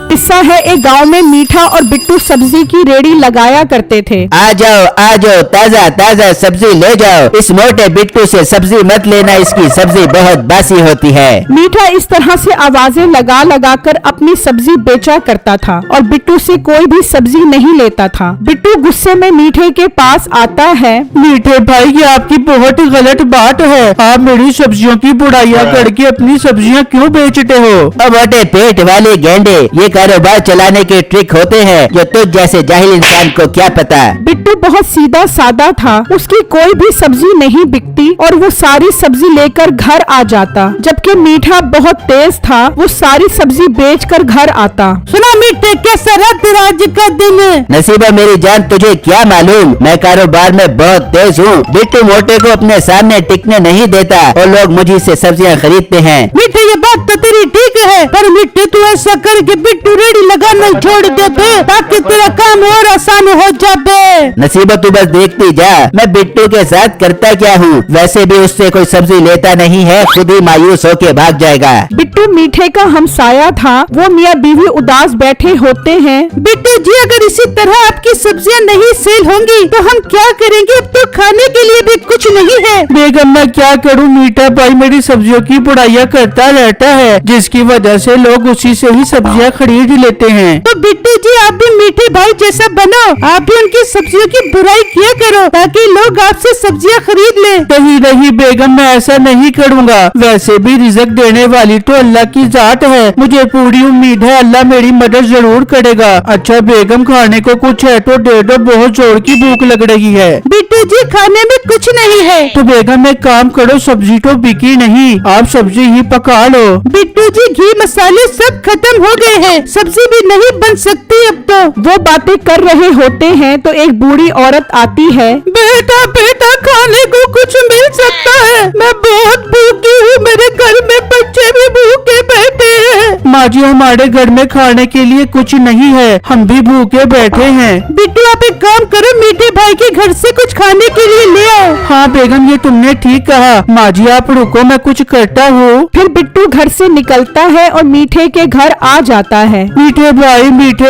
किस्सा है, एक गांव में मीठा और बिट्टू सब्जी की रेडी लगाया करते थे। आ जाओ ताजा ताजा सब्जी ले जाओ। इस मोटे बिट्टू से सब्जी मत लेना, इसकी सब्जी बहुत बासी होती है। मीठा इस तरह से आवाजें लगा लगा कर अपनी सब्जी बेचा करता था और बिट्टू से कोई भी सब्जी नहीं लेता था। बिट्टू गुस्से में मीठे के पास आता है। मीठे भाई, ये आपकी बहुत गलत बात है। आप मेरी सब्जियों की बुराइयां करके अपनी सब्जियां क्यों बेचते हो? अब मोटे पेट वाले गेंडे, ये कारोबार चलाने के ट्रिक होते हैं जो तुझ जैसे जाहिल इंसान को क्या पता। बिट्टू बहुत सीधा सादा था, उसकी कोई भी सब्जी नहीं बिकती और वो सारी सब्जी लेकर घर आ जाता, जबकि मीठा बहुत तेज था, वो सारी सब्जी बेचकर घर आता। सुना मीठे, कैसा रहा तेरा आज का दिन? नसीबा मेरी जान, तुझे क्या मालूम, मैं कारोबार में बहुत तेज हूँ। बिट्टू मोटे को अपने सामने टिकने नहीं देता और लोग मुझे से सब्जियाँ खरीदते हैं। मीठे, ये बात तो तेरी ठीक है, पर मीठे तू ऐसा करके बिट्टू रेडी लगाना छोड़ दे ताकि तेरा काम और आसान हो जाए। नसीबा तू बस देखती जा, मैं बिट्टू के साथ करता क्या हूँ। वैसे भी उससे कोई सब्जी लेता नहीं है, खुद ही मायूस होके भाग जाएगा। बिट्टू मीठे का हमसाया था, वो मियाँ बीवी उदास बैठे होते हैं। बिट्टू जी, अगर इसी तरह आपकी सब्जियां नहीं सेल होंगी तो हम क्या करेंगे? अब तो खाने के लिए भी कुछ नहीं है। बेगम, मैं क्या करूं? मीठा भाई मेरी सब्जियों की बुराइयां करता रहता है, जिसकी वजह से लोग उसी से ही सब्जियां खरीद लेते हैं। तो बिट्टू जी, आप भी मीठे भाई जैसा बनो, आप भी उनकी सब्जियों की बुराई किया करो ताकि लोग आपसे सब्जियां खरीद ले। नहीं बेगम, मैं ऐसा नहीं करूँगा। वैसे भी रिज़्क देने वाली तो अल्लाह की जात है, मुझे पूरी उम्मीद है अल्लाह मेरी मदद जरूर करेगा। अच्छा बेगम, खाने को कुछ है तो दे दो, बहुत जोर की भूख लग रही है। बिट्टू जी, खाने में कुछ नहीं है। तो बेगम एक काम करो, सब्जी तो बिकी नहीं, आप सब्जी ही पका लो। बिट्टू जी, घी मसाले सब खत्म हो गए हैं, सब्जी भी नहीं बन सकती अब तो। वो बातें कर रहे होते हैं तो एक बूढ़ी औरत आती है। बेटा बेटा, खाने को कुछ मिल सकता है? मैं बहुत भूखी हूँ, मेरे घर में बच्चे भी भूखे बैठे हैं। माँ जी, हमारे घर में खाने के लिए कुछ नहीं है, हम भी भूखे बैठे हैं। बिट्टू, आप एक काम करो, मीठे भाई के घर से कुछ खाने के लिए ले आओ। हाँ बेगम, ये तुमने ठीक कहा। माँ जी आप रुको, मैं कुछ करता हूँ। फिर बिट्टू घर से निकलता है और मीठे के घर आ जाता है। मीठे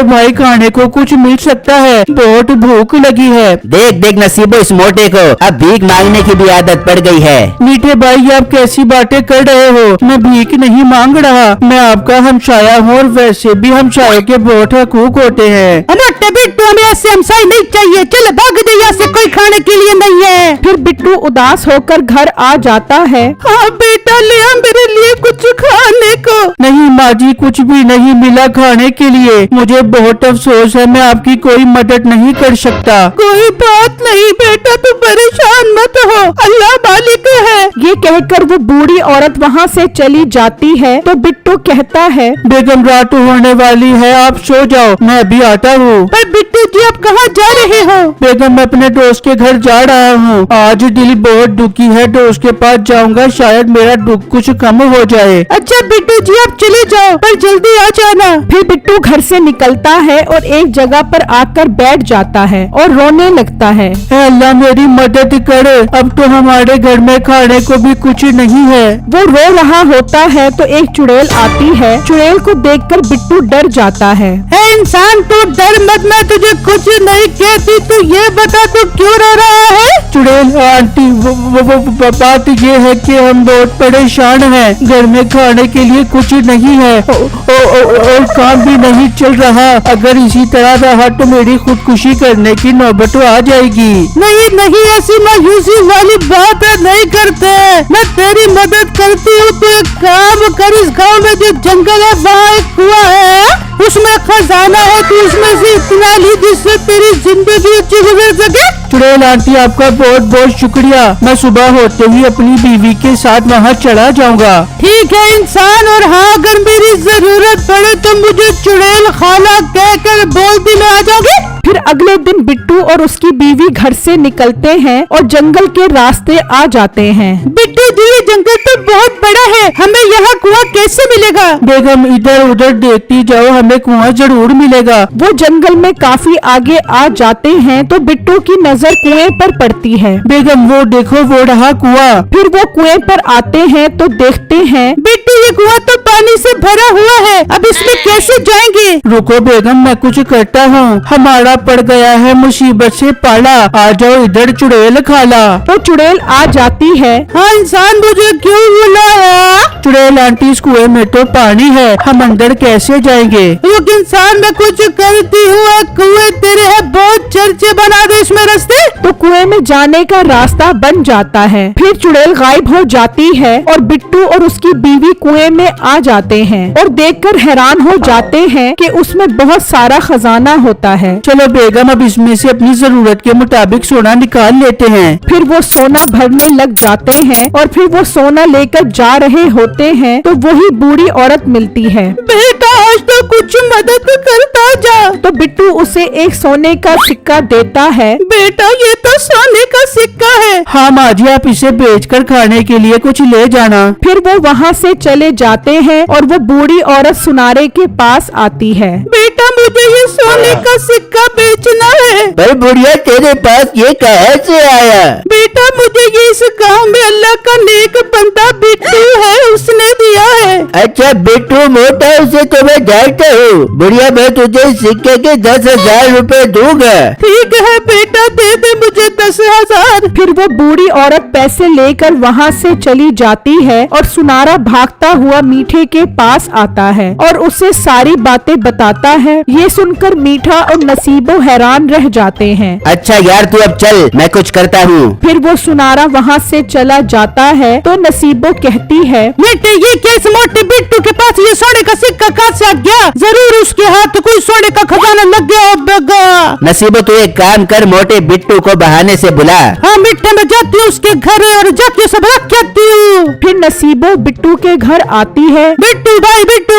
भाई, खाने को कुछ मिल सकता है? बहुत भूख लगी है। देख नसीबो, इस मोटे को अब भीख मांगने की भी आदत पड़ गई है। मीठे भाई, आप कैसी बातें कर रहे हो? मैं भीख नहीं मांग रहा, मैं आपका हमसाया हूँ और वैसे भी हमसाये के बहुत हकूक होते हैं। बिट्टू, हमें ऐसे हमसाये नहीं चाहिए, चल भाग दे यहाँ से, कोई खाने के लिए नहीं है। फिर बिट्टू उदास होकर घर आ जाता है। हाँ बेटा, ले आ मेरे लिए कुछ खाने को। नहीं माँ जी, कुछ भी नहीं मिला खाने के लिए, मुझे बहुत अफसोस है, मैं आपकी कोई मदद नहीं कर सकता। कोई बात नहीं बेटा, तू परेशान मत हो, अल्लाह मालिक है। ये कहकर वो बूढ़ी औरत वहाँ से चली जाती है तो बिट्टू कहता है, बेगम रात होने वाली है, आप सो जाओ, मैं भी आता हूँ। पर बिट्टू जी, आप कहाँ जा रहे हो? बेगम, मैं अपने दोस्त के घर जा रहा हूँ, आज दिल बहुत दुखी है, दोस्त के पास जाऊंगा, शायद मेरा दुख कुछ कम हो जाए। अच्छा बिट्टू जी, आप चले जाओ, पर जल्दी आ जाना। फिर बिट्टू घर से निकलता है और एक जगह पर आकर बैठ जाता है और रोने लगता है। अल्लाह मेरी मदद करे, अब तो हमारे घर में खाने को भी कुछ नहीं है। वो रो रहा होता है तो एक चुड़ैल आती है। चुड़ैल को देखकर बिट्टू डर जाता है। इंसान, तू डर मत, मैं तुझे कुछ नहीं कहती, तू ये बता तू क्यों रो रहा है? चुड़ैल आंटी, वो बात ये है कि हम बहुत परेशान हैं, घर में खाने के लिए कुछ नहीं है और काम भी नहीं चल रहा। अगर इसी तरह रहा तो मेरी खुदकुशी करने की नौबत आ जाएगी। नहीं, ऐसी मायूसी वाली बात नहीं करते, मैं तेरी मदद करती हूँ। तो एक काम कर, इस गाँव में जो जंगल है वहाँ एक कुआं है, उसमें खजाना है, तू उसमें से इतना ली जिससे तेरी जिंदगी अच्छी गुजर सके। चुड़ैल आंटी, आपका बहुत बहुत शुक्रिया, मैं सुबह होते ही अपनी बीवी के साथ वहाँ चला जाऊँगा। ठीक है इंसान, और हाँ अगर मेरी जरूरत पड़े तो मुझे चुड़ैल खाला कहकर बोल दी, मैं आ जाऊंगी। फिर अगले दिन बिट्टू और उसकी बीवी घर से निकलते हैं और जंगल के रास्ते आ जाते हैं। बिट्टू जी, जंगल तो बहुत बड़ा है, हमें यहाँ कुआं कैसे मिलेगा? बेगम, इधर उधर देखती जाओ, हमें कुआं जरूर मिलेगा। वो जंगल में काफी आगे आ जाते हैं तो बिट्टू की नजर कुएं पर पड़ती है। बेगम, वो देखो, वो रहा कुआं। फिर वो कुएं पर आते हैं तो देखते हैं, बिट्टू ये कुआं तो पानी से भरा हुआ है, अब इसमें कैसे जाएंगे? रुको बेगम, मैं कुछ करता हूँ। हमारा पड़ गया है मुसीबत से पाला, आ जाओ इधर चुड़ैल खाला। तो चुड़ैल आ जाती है। हाँ इंसान, मुझे क्यों बुलाया? चुड़ैल आंटी, इस कुएं में तो पानी है, हम अंदर कैसे जाएंगे? रुक इंसान, मैं कुछ करती हूँ। कुएं तेरे है, बहुत चर्चे बना दे इसमें रास्ते। तो कुएं में जाने का रास्ता बन जाता है। फिर चुड़ैल गायब हो जाती है और बिट्टू और उसकी बीवी कुएं में आ जाते हैं और देखकर हैरान हो जाते हैं कि उसमें बहुत सारा खजाना होता है। चलो बेगम, अब इसमें से अपनी जरूरत के मुताबिक सोना निकाल लेते हैं। फिर वो सोना भरने लग जाते हैं और फिर वो सोना लेकर जा रहे होते हैं तो वही बूढ़ी औरत मिलती है। बेटा, आज तो कुछ मदद करता जा। तो बिट्टू उसे एक सोने का सिक्का देता है। बेटा, ये तो सोने का सिक्का है। हाँ माँ जी, आप इसे बेचकर खाने के लिए कुछ ले जाना। फिर वो वहाँ से चले जाते हैं और वो बूढ़ी औरत सुनारे के पास आती है। बेटा, मुझे ये सोने का सिक्का बेचना है। पर बुढ़िया, तेरे पास ये कहाँ से आया? बेटा, मुझे ये इस गांव में अल्लाह का नेक बंदा बिट्टू है, उसने दिया है। अच्छा, बिट्टू मोटा, उसे तो मैं जानता हूँ। बुढ़िया, मैं तुझे सिक्के के 10,000 रुपए दूंगा। ठीक है बेटा, दे दे मुझे 10,000। फिर वो बूढ़ी औरत पैसे लेकर वहाँ से चली जाती है और सुनारा भागता हुआ मीठे के पास आता है और उसे सारी बातें बताता है। ये सुनकर मीठा और नसीबो हैरान रह जाते हैं। अच्छा यार, तू अब चल, मैं कुछ करता हूँ। फिर वो सुनारा वहाँ से चला जाता है तो नसीबो कहती है, बेटे, ये केस मोटे बिट्टू के पास ये सोने का सिक्का कहाँ से आ गया? जरूर उसके हाथ कोई सोने का खजाना लग गया होगा। नसीबो, तू एक काम कर, मोटे बिट्टू को बहाने से बुला। हाँ बेटा, मैं जाती हूँ उसके घर और जाके सब रख आती हूँ। फिर नसीबो बिट्टू के घर आती है। बिट्टू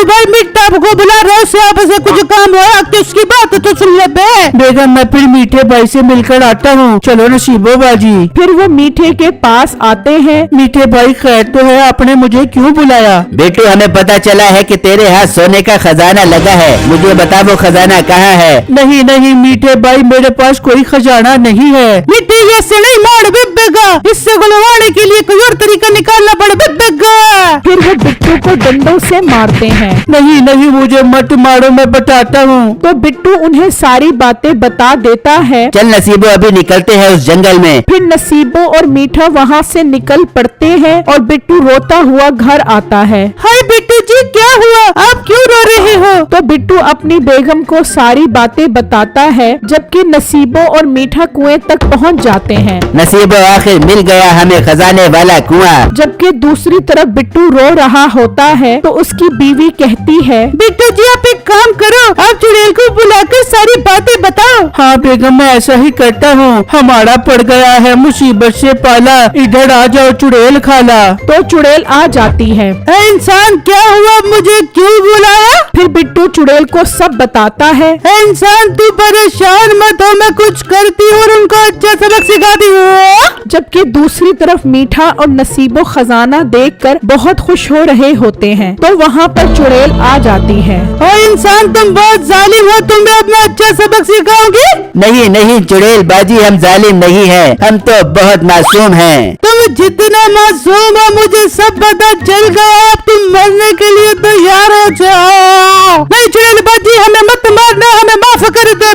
भाई, मीठा को बुला रहे हो, आपसे कुछ काम है कि उसकी बात तो सुन ले बेगम। मैं फिर मीठे भाई से मिलकर आता हूँ। चलो नसीबो बाजी। फिर वो मीठे के पास आते हैं। मीठे भाई, खैर तो है, आपने मुझे क्यों बुलाया? बेटू, हमें पता चला है कि तेरे हाथ सोने का खजाना लगा है। मुझे बता, वो खजाना कहाँ है? नहीं नहीं मीठे भाई, मेरे पास कोई खजाना नहीं है। मीठे, ये से नहीं मार बेगा, इससे गुलवाने के लिए कोई और तरीका निकालना पड़े बेगा। फिर वो बिट्टू को डंडों से मारते हैं। नहीं नहीं, मुझे मत मारो, मैं बताता हूँ। तो बिट्टू उन्हें सारी बातें बता देता है। चल नसीबो, अभी निकलते हैं उस जंगल में। फिर नसीबो और मीठा वहाँ से निकल पड़ते हैं और बिट्टू रोता हुआ घर आता है। हाय बिट्टू जी, क्या हुआ? आप क्यों रो रहे हो? तो बिट्टू अपनी बेगम को सारी बातें बताता है, जबकि नसीबो और मीठा कुएं तक पहुँच जाते हैं। नसीबो, आखिर मिल गया हमें खजाने वाला कुआं। जबकि दूसरी तरफ बिट्टू रो रहा होता है तो उसकी बीवी कहती है, बिट्टू जी, आप एक काम करो, आप चुड़ैल को बुलाकर सारी बातें बताओ। हाँ बेगम, मैं ऐसा ही करता हूँ। हमारा पड़ गया है मुसीबत से पाला, इधर आ जाओ चुड़ैल खाला। तो चुड़ैल आ जाती है। इंसान, क्या हुआ? मुझे क्यों बुलाया? फिर बिट्टू चुड़ैल को सब बताता है। इंसान, तू परेशान मत हो, मैं कुछ करती हूँ और उनको अच्छा सबक सिखाती हूँ। जबकि दूसरी तरफ मीठा और नसीबो खजाना देखकर बहुत खुश हो रहे होते हैं तो वहाँ पर चुड़ैल आ जाती है। इंसान, तुम बहुत जालिम हो, तुम्हें अपना अच्छा सबक सिखाओगी? नहीं नहीं चुड़ैल बाजी, हम जालिम नहीं हैं, हम तो बहुत मासूम हैं। तुम जितना मासूम हो मुझे सब पता चल गया। अब तुम मरने के लिए तैयार हो जाओ। नहीं चुड़ैल बाजी, हमें मत मारना, हमें माफ कर दे।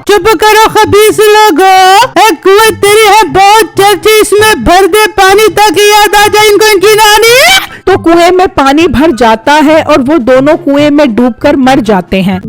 चुप करो खबीस लोगो, एक कुएं तेरी है बहुत चर्ची, इसमें भर दे पानी ताकि याद आ जाए इनको इनकी नानी। तो कुएं में पानी भर जाता है और वो दोनों कुएं में डूबकर मर जाते हैं।